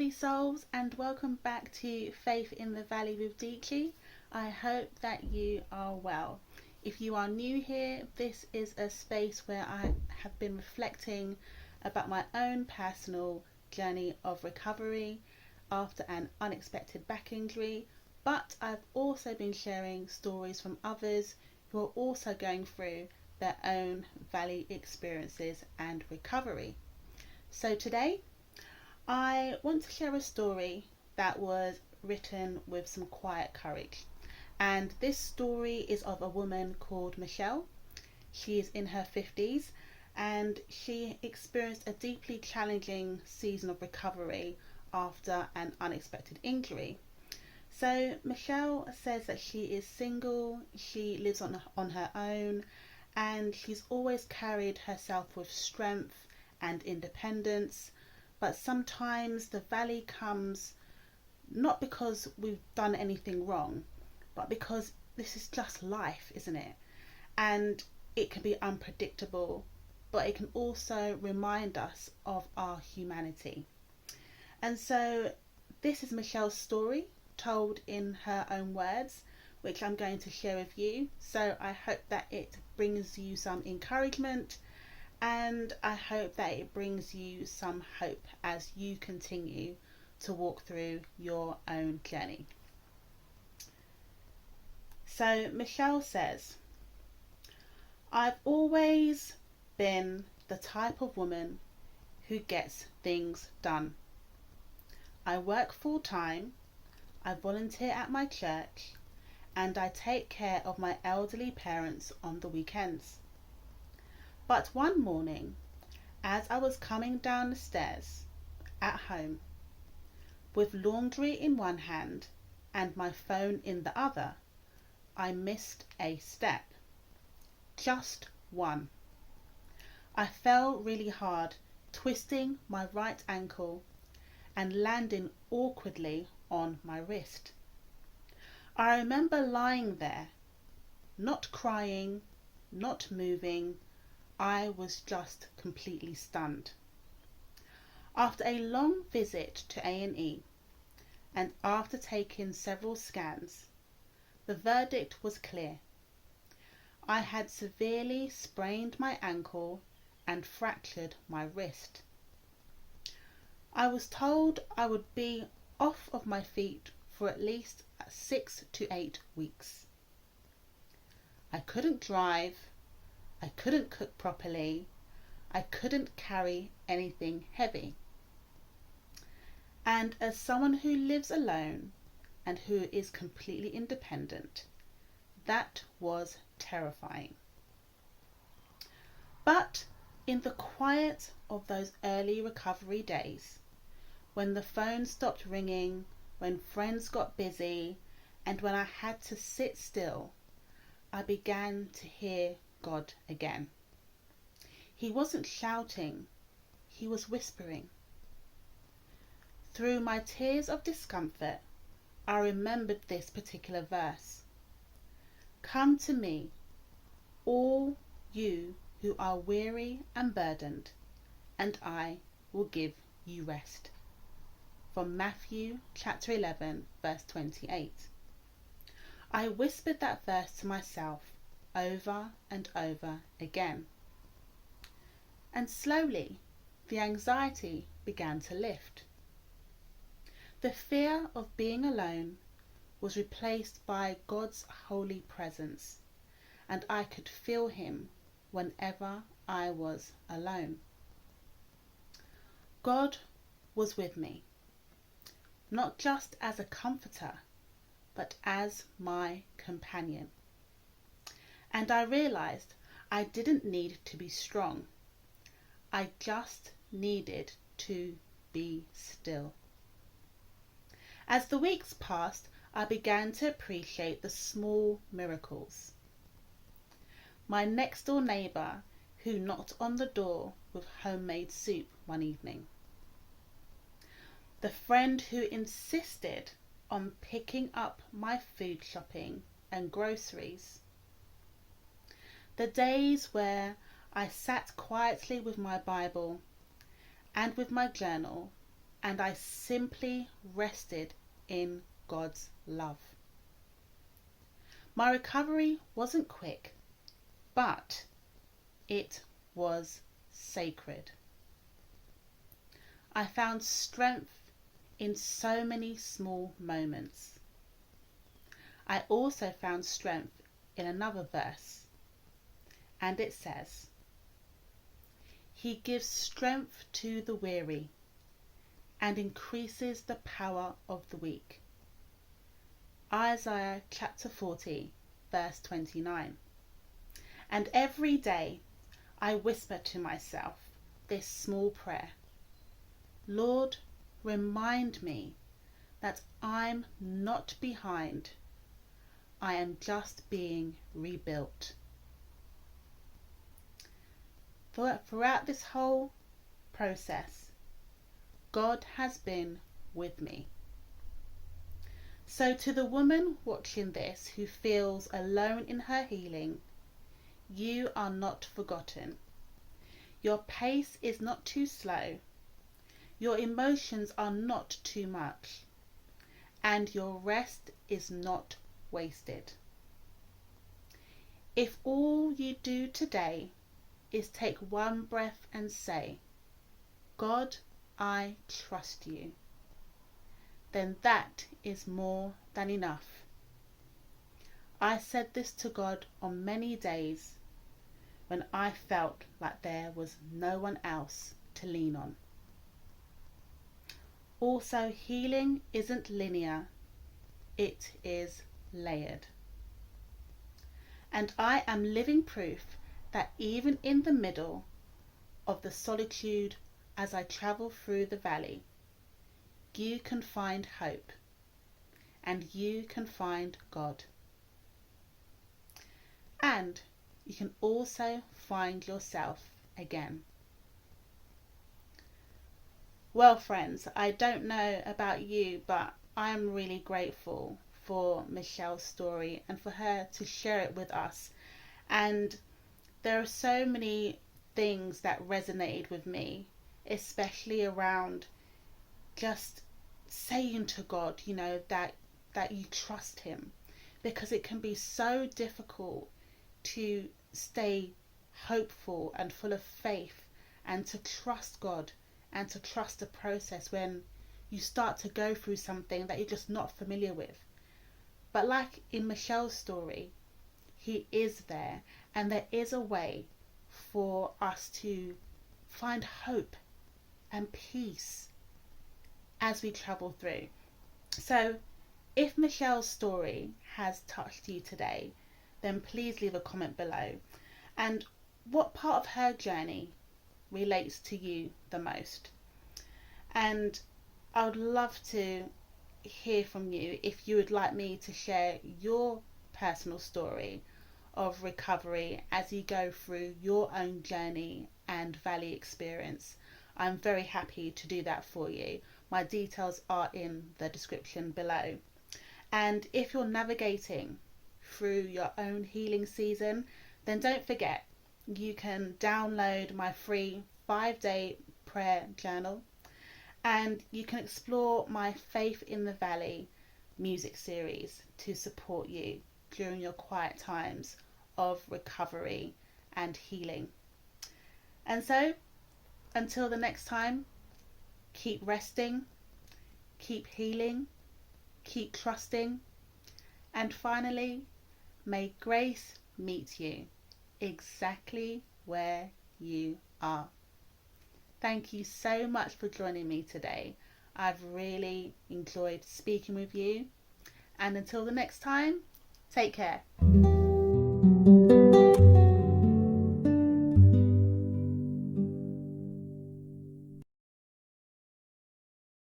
lovely souls, and welcome back to Faith in the Valley with Deechi. I hope that you are well. If you are new here, this is a space where I have been reflecting about my own personal journey of recovery after an unexpected back injury, but I've also been sharing stories from others who are also going through their own valley experiences and recovery. So today, I want to share a story that was written with some quiet courage. And this story is of a woman called Michelle. She is in her 50s and she experienced a deeply challenging season of recovery after an unexpected injury. So Michelle says that she is single, she lives on her own, and she's always carried herself with strength and independence. But sometimes the valley comes not because we've done anything wrong, but because this is just life, isn't it? And it can be unpredictable, but it can also remind us of our humanity. And so this is Michelle's story, told in her own words, which I'm going to share with you. So I hope that it brings you some encouragement, and I hope that it brings you some hope as you continue to walk through your own journey. So Michelle says, I've always been the type of woman who gets things done. I work full time, I volunteer at my church, and I take care of my elderly parents on the weekends. But one morning, as I was coming down the stairs at home, with laundry in one hand and my phone in the other, I missed a step. Just one. I fell really hard, twisting my right ankle and landing awkwardly on my wrist. I remember lying there, not crying, not moving. I was just completely stunned. After a long visit to A&E and after taking several scans, the verdict was clear. I had severely sprained my ankle and fractured my wrist. I was told I would be off of my feet for at least 6 to 8 weeks. I couldn't drive, I couldn't cook properly, I couldn't carry anything heavy. And as someone who lives alone and who is completely independent, that was terrifying. But in the quiet of those early recovery days, when the phone stopped ringing, when friends got busy, and when I had to sit still, I began to hear God again. He wasn't shouting, he was whispering. Through my tears of discomfort, I remembered this particular verse. Come to me, all you who are weary and burdened, and I will give you rest. From Matthew chapter 11, verse 28. I whispered that verse to myself over and over again. And slowly, the anxiety began to lift. The fear of being alone was replaced by God's holy presence, and I could feel him whenever I was alone. God was with me, not just as a comforter, but as my companion. And I realized I didn't need to be strong. I just needed to be still. As the weeks passed, I began to appreciate the small miracles. My next door neighbour who knocked on the door with homemade soup one evening. The friend who insisted on picking up my food shopping and groceries. The days where I sat quietly with my Bible and with my journal and I simply rested in God's love. My recovery wasn't quick, but it was sacred. I found strength in so many small moments. I also found strength in another verse, and it says, "He gives strength to the weary and increases the power of the weak." Isaiah chapter 40, verse 29. And every day I whisper to myself this small prayer: Lord, remind me that I'm not behind. I am just being rebuilt. Throughout this whole process, God has been with me. So to the woman watching this who feels alone in her healing, you are not forgotten. Your pace is not too slow. Your emotions are not too much. And your rest is not wasted. If all you do today is take one breath and say, "God, I trust you," then that is more than enough. I said this to God on many days when I felt like there was no one else to lean on. Also, healing isn't linear, it is layered. And I am living proof that even in the middle of the solitude as I travel through the valley, you can find hope and you can find God. And you can also find yourself again. Well, friends, I don't know about you, but I am really grateful for Michelle's story and for her to share it with us. And there are so many things that resonated with me, especially around just saying to God, that you trust him, because it can be so difficult to stay hopeful and full of faith and to trust God and to trust the process when you start to go through something that you're just not familiar with. But like in Michelle's story, he is there, and there is a way for us to find hope and peace as we travel through. So if Michelle's story has touched you today, then please leave a comment below. And what part of her journey relates to you the most? And I would love to hear from you if you would like me to share your personal story of recovery as you go through your own journey and valley experience. I'm very happy to do that for you. My details are in the description below. And if you're navigating through your own healing season, then don't forget you can download my free 5-day prayer journal, and you can explore my Faith in the Valley music series to support you during your quiet times of recovery and healing. And so, until the next time, keep resting, keep healing, keep trusting, and finally, may grace meet you exactly where you are. Thank you so much for joining me today. I've really enjoyed speaking with you. And until the next time, take care.